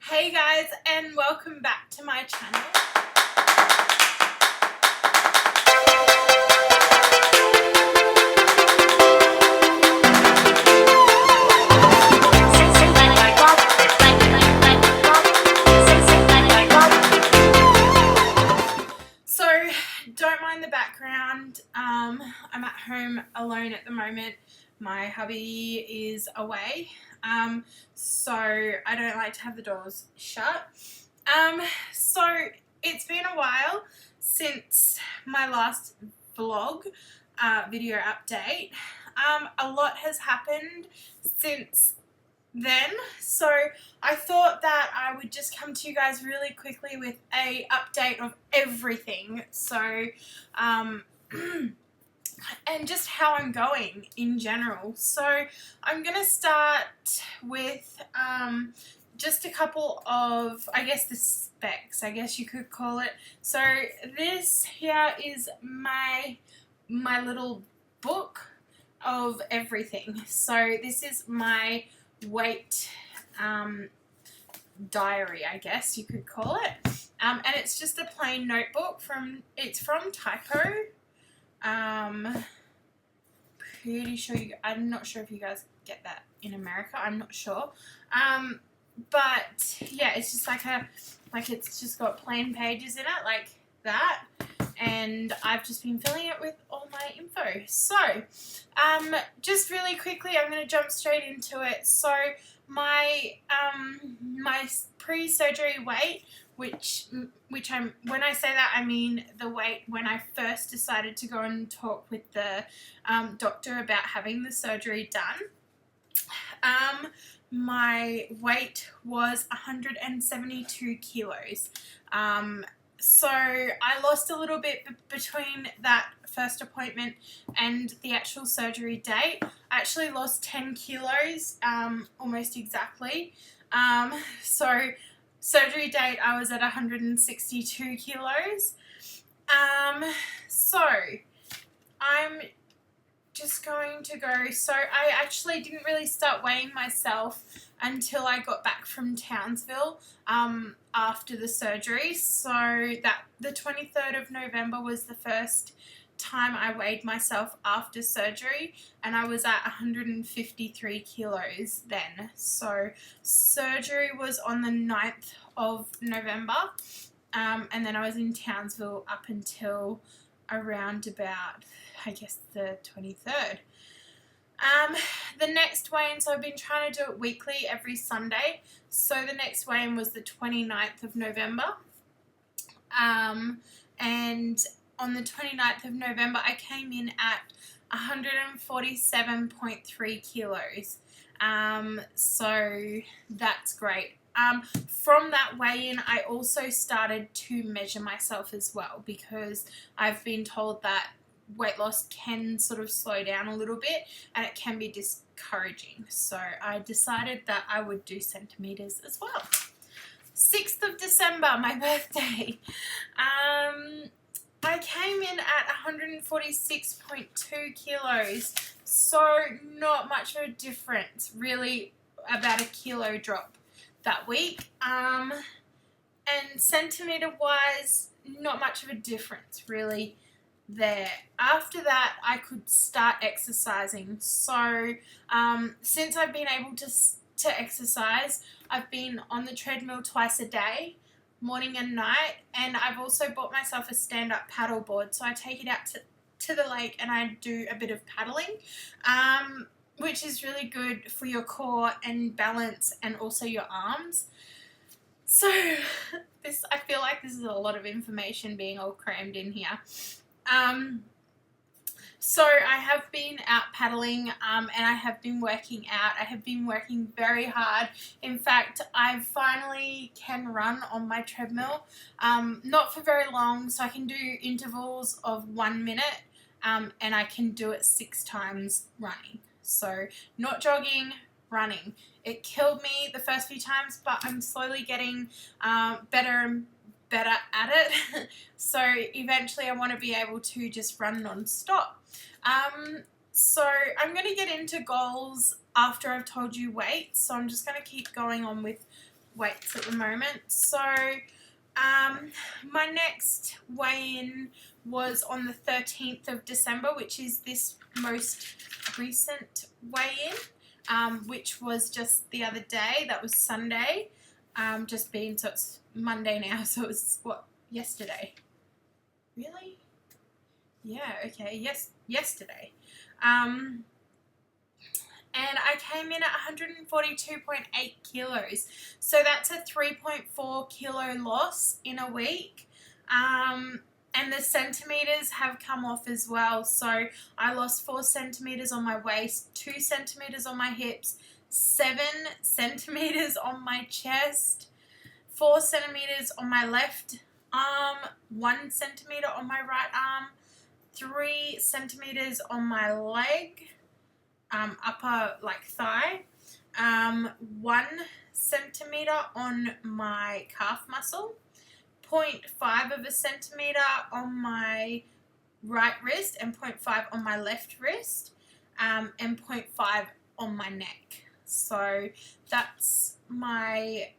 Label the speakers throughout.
Speaker 1: Hey guys, and welcome back to my channel. So don't mind the background. I'm at home alone at the moment. My hubby is away, so I don't like to have the doors shut. So it's been a while since my last vlog video update. A lot has happened since then, so I thought that I would just come to you guys really quickly with a update of everything. So and just how I'm going in general. So I'm going to start with just a couple of, I guess, the specs, I guess you could call it. So this here is my little book of everything. So this is my weight diary, I guess you could call it. And it's just a plain notebook it's from Typo. Pretty sure I'm not sure if you guys get that in America. I'm not sure. But yeah, it's just it's just got plain pages in it like that. And I've just been filling it with all my info. So, just really quickly, I'm going to jump straight into it. So, my pre-surgery weight, which when I say that, I mean the weight when I first decided to go and talk with the doctor about having the surgery done. My weight was 172 kilos. So I lost a little bit between that first appointment and the actual surgery date. I actually lost 10 kilos, almost exactly. So surgery date, I was at 162 kilos. So I'm just going to go. So I actually didn't really start weighing myself until I got back from Townsville after the surgery. So that the 23rd of November was the first time I weighed myself after surgery, and I was at 153 kilos then. So surgery was on the 9th of November, and then I was in Townsville up until around about, I guess, the 23rd. The next weigh-in, so I've been trying to do it weekly every Sunday. So the next weigh-in was the 29th of November. And on the 29th of November, I came in at 147.3 kilos. So that's great. From that weigh-in, I also started to measure myself as well, because I've been told that weight loss can sort of slow down a little bit and it can be discouraging. So I decided that I would do centimeters as well. 6th of December, my birthday. I came in at 146.2 kilos. So not much of a difference, really, about a kilo drop that week. And centimeter wise, not much of a difference really there. After that, I could start exercising. So since I've been able to exercise, I've been on the treadmill twice a day, morning and night, and I've also bought myself a stand-up paddle board. So I take it out to the lake and I do a bit of paddling, which is really good for your core and balance and also your arms. So I feel like this is a lot of information being all crammed in here. So I have been out paddling, and I have been working out. I have been working very hard. In fact, I finally can run on my treadmill, not for very long, so I can do intervals of 1 minute, and I can do it 6 times running. So not jogging, running. It killed me the first few times, but I'm slowly getting better and better at it. So eventually I want to be able to just run non-stop. So I'm going to get into goals after I've told you weight. So I'm just going to keep going on with weights at the moment. So my next weigh-in was on the 13th of December, which is this most recent weigh-in, which was just the other day. That was Sunday. Just being, so it's Monday now, so it was, what, yesterday? Really? Yeah, okay, yes, yesterday. And I came in at 142.8 kilos. So that's a 3.4 kilo loss in a week. And the centimeters have come off as well. So I lost 4 centimeters on my waist, 2 centimeters on my hips, 7 centimeters on my chest, 4 centimeters on my left arm, 1 centimeter on my right arm, 3 centimeters on my leg, upper like thigh, 1 centimeter on my calf muscle, 0.5 of a centimeter on my right wrist, and 0.5 on my left wrist, and 0.5 on my neck. So that's my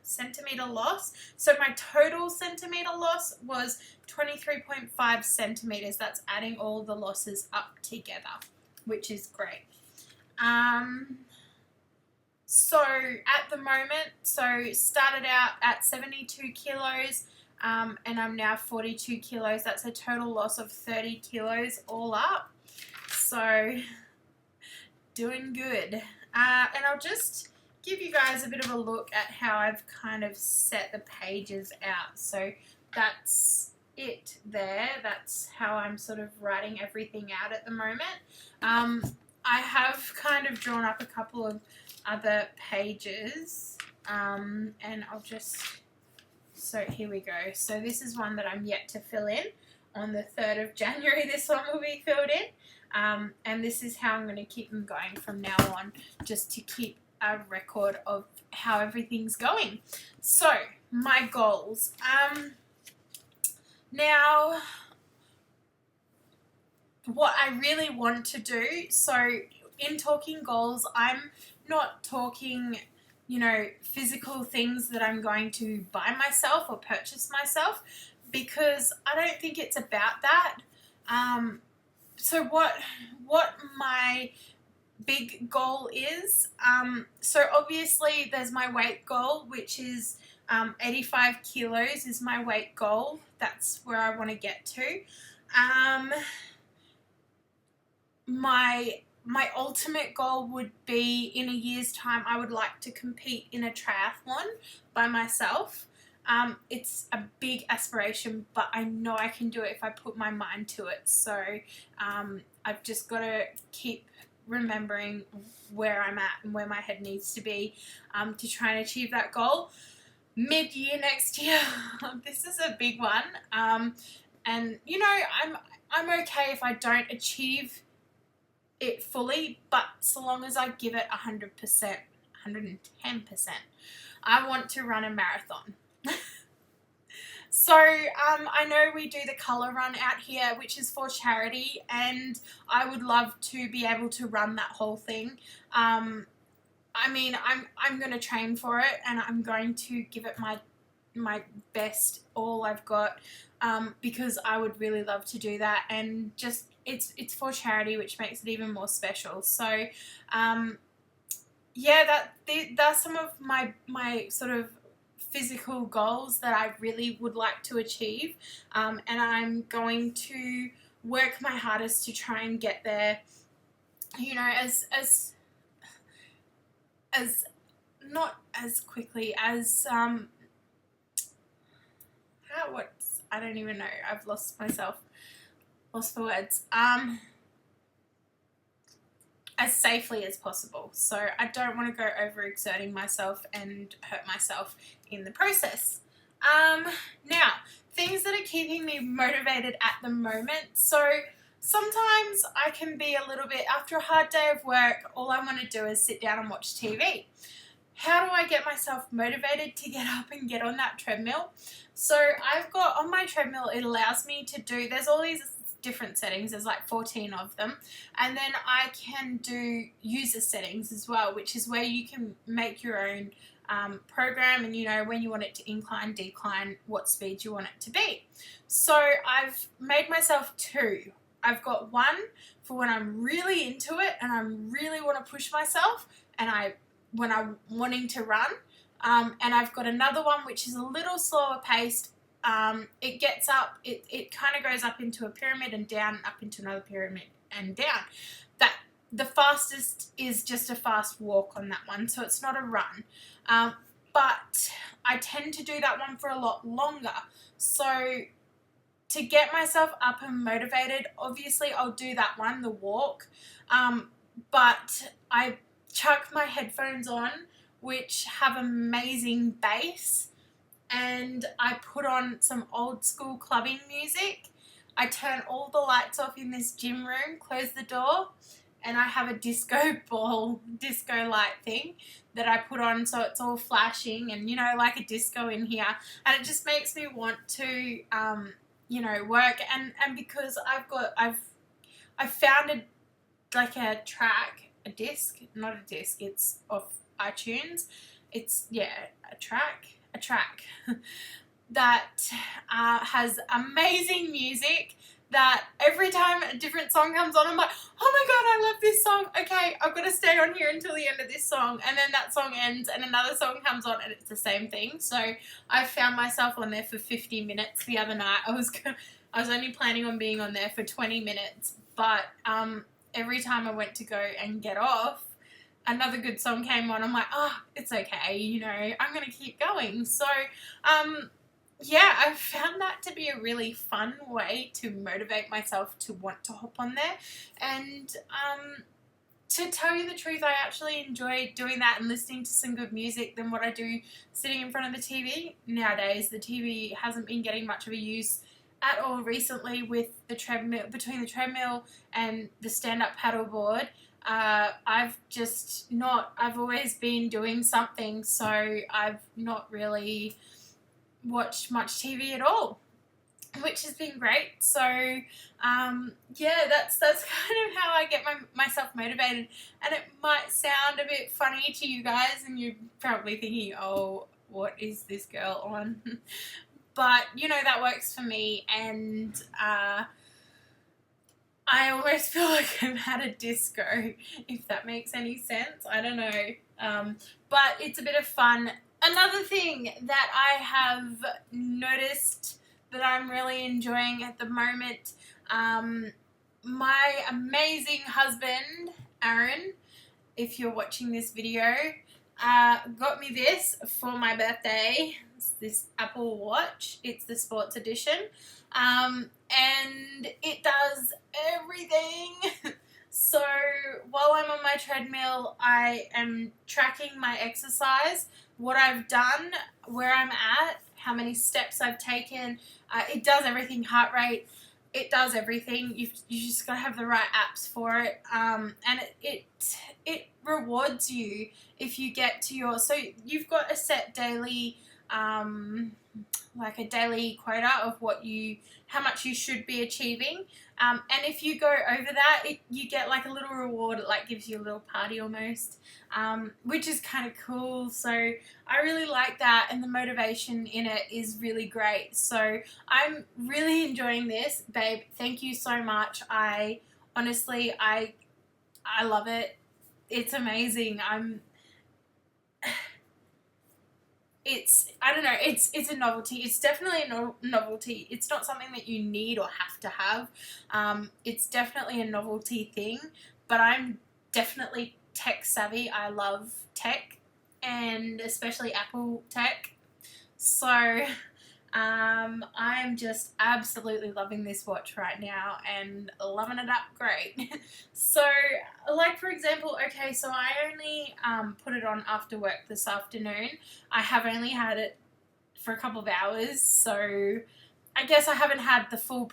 Speaker 1: centimeter loss. So my total centimeter loss was 23.5 centimeters. That's adding all the losses up together, which is great. So at the moment, so started out at 72 kilos, and I'm now 42 kilos. That's a total loss of 30 kilos all up. So doing good. And I'll just give you guys a bit of a look at how I've kind of set the pages out. So that's it there. That's how I'm sort of writing everything out at the moment. I have kind of drawn up a couple of other pages, and I'll just, so here we go. So this is one that I'm yet to fill in. On the 3rd of January, this one will be filled in, and this is how I'm going to keep them going from now on, just to keep a record of how everything's going. So my goals. Now, what I really want to do, so in talking goals, I'm not talking, you know, physical things that I'm going to buy myself or purchase myself, because I don't think it's about that. So what my big goal is, so obviously there's my weight goal, which is 85 kilos is my weight goal. That's where I want to get to. My ultimate goal would be, in a year's time, I would like to compete in a triathlon by myself. It's a big aspiration, but I know I can do it if I put my mind to it. So I've just got to keep remembering where I'm at and where my head needs to be, to try and achieve that goal. Mid-year next year, this is a big one, and you know, I'm okay if I don't achieve it fully, but so long as I give it 100%, 110%. I want to run a marathon. So I know we do the colour run out here, which is for charity, and I would love to be able to run that whole thing. I mean, I'm going to train for it, and I'm going to give it my best, all I've got, because I would really love to do that, and just it's for charity, which makes it even more special. So yeah, that's some of my sort of physical goals that I really would like to achieve, and I'm going to work my hardest to try and get there, you know, as not as quickly as I don't even know, I've lost for words, as safely as possible. So I don't want to go overexerting myself and hurt myself in the process. Now, things that are keeping me motivated at the moment. So sometimes I can be a little bit, after a hard day of work, all I want to do is sit down and watch TV. How do I get myself motivated to get up and get on that treadmill? So I've got, on my treadmill, it allows me to do, there's all these different settings, there's like 14 of them, and then I can do user settings as well, which is where you can make your own program, and you know when you want it to incline, decline, what speed you want it to be. So I've made myself two. I've got one for when I'm really into it and I really want to push myself, and when I'm wanting to run, and I've got another one which is a little slower paced. It gets up, it kind of goes up into a pyramid and down, up into another pyramid and down. That the fastest is just a fast walk on that one, so it's not a run. But I tend to do that one for a lot longer. So to get myself up and motivated, obviously I'll do that one, the walk. But I chuck my headphones on, which have amazing bass, and I put on some old school clubbing music. I turn all the lights off in this gym room, close the door, and I have a disco light thing that I put on, so it's all flashing and, you know, like a disco in here. And it just makes me want to, you know, work. And because I've found a track, a disc, not a disc, it's off iTunes. It's, yeah, a track that has amazing music, that every time a different song comes on, I'm like, oh my god, I love this song. Okay, I've got to stay on here until the end of this song. And then that song ends and another song comes on and it's the same thing. So I found myself on there for 50 minutes the other night. I was only planning on being on there for 20 minutes, but every time I went to go and get off, another good song came on. I'm like, it's okay, you know, I'm going to keep going. So, yeah, I've found that to be a really fun way to motivate myself to want to hop on there. And to tell you the truth, I actually enjoy doing that and listening to some good music than what I do sitting in front of the TV. Nowadays, the TV hasn't been getting much of a use at all recently with the treadmill, between the treadmill and the stand-up paddleboard. I've always been doing something, so I've not really watched much TV at all, which has been great. So yeah, that's kind of how I get myself motivated. And it might sound a bit funny to you guys, and you're probably thinking, oh, what is this girl on? But you know, that works for me, and I almost feel like I'm at a disco, if that makes any sense. I don't know. But it's a bit of fun. Another thing that I have noticed that I'm really enjoying at the moment, my amazing husband, Aaron, if you're watching this video, got me this for my birthday. It's this Apple Watch. It's the sports edition. And it does everything. So while I'm on my treadmill, I am tracking my exercise, what I've done, where I'm at, how many steps I've taken. It does everything, heart rate. It does everything. You just got to have the right apps for it. And it rewards you if you get to your, so you've got a set daily, like a daily quota of how much you should be achieving. And if you go over that, you get like a little reward. It like gives you a little party almost, which is kind of cool. So I really like that, and the motivation in it is really great. So I'm really enjoying this, babe. Thank you so much. I honestly love it. It's amazing. I don't know, it's a novelty. It's definitely a novelty. It's not something that you need or have to have. It's definitely a novelty thing, but I'm definitely tech savvy. I love tech, and especially Apple tech. So I'm just absolutely loving this watch right now and loving it up great. So, like for example, okay, so I only put it on after work this afternoon. I have only had it for a couple of hours, so I guess I haven't had the full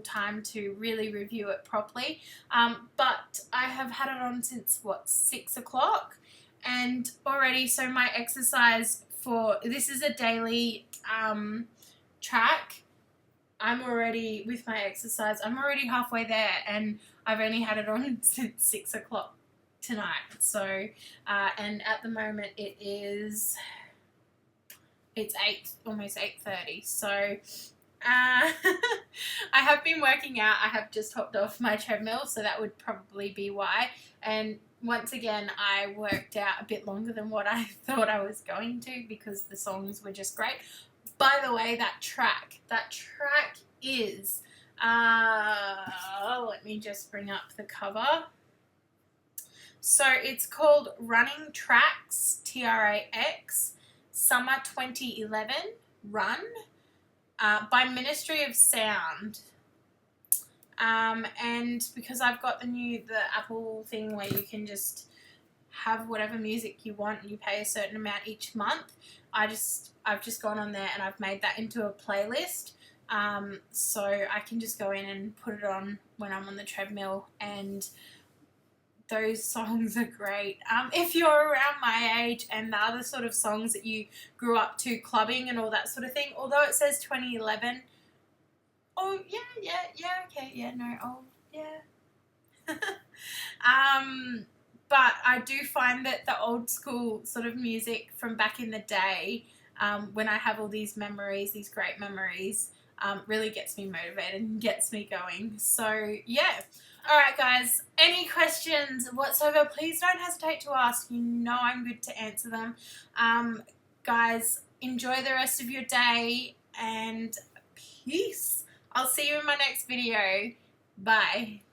Speaker 1: time to really review it properly. But I have had it on since 6 o'clock, and already, so my exercise this is a daily track. I'm already with my exercise. I'm already halfway there, and I've only had it on since 6 o'clock tonight. So, and at the moment it's 8, almost 8:30. So, I have been working out. I have just hopped off my treadmill, so that would probably be why. And once again, I worked out a bit longer than what I thought I was going to because the songs were just great. By the way, that track is, let me just bring up the cover. So it's called Running Tracks, TRAX, Summer 2011, Run, by Ministry of Sound. And because I've got the Apple thing where you can just have whatever music you want and you pay a certain amount each month, I've just gone on there and I've made that into a playlist. So I can just go in and put it on when I'm on the treadmill, and those songs are great. If you're around my age and the other sort of songs that you grew up to, clubbing and all that sort of thing, although it says 2011, oh, but I do find that the old school sort of music from back in the day, when I have all these memories, these great memories, really gets me motivated and gets me going. So, yeah. Alright guys, any questions whatsoever, please don't hesitate to ask. You know I'm good to answer them. Guys, enjoy the rest of your day and peace. I'll see you in my next video. Bye.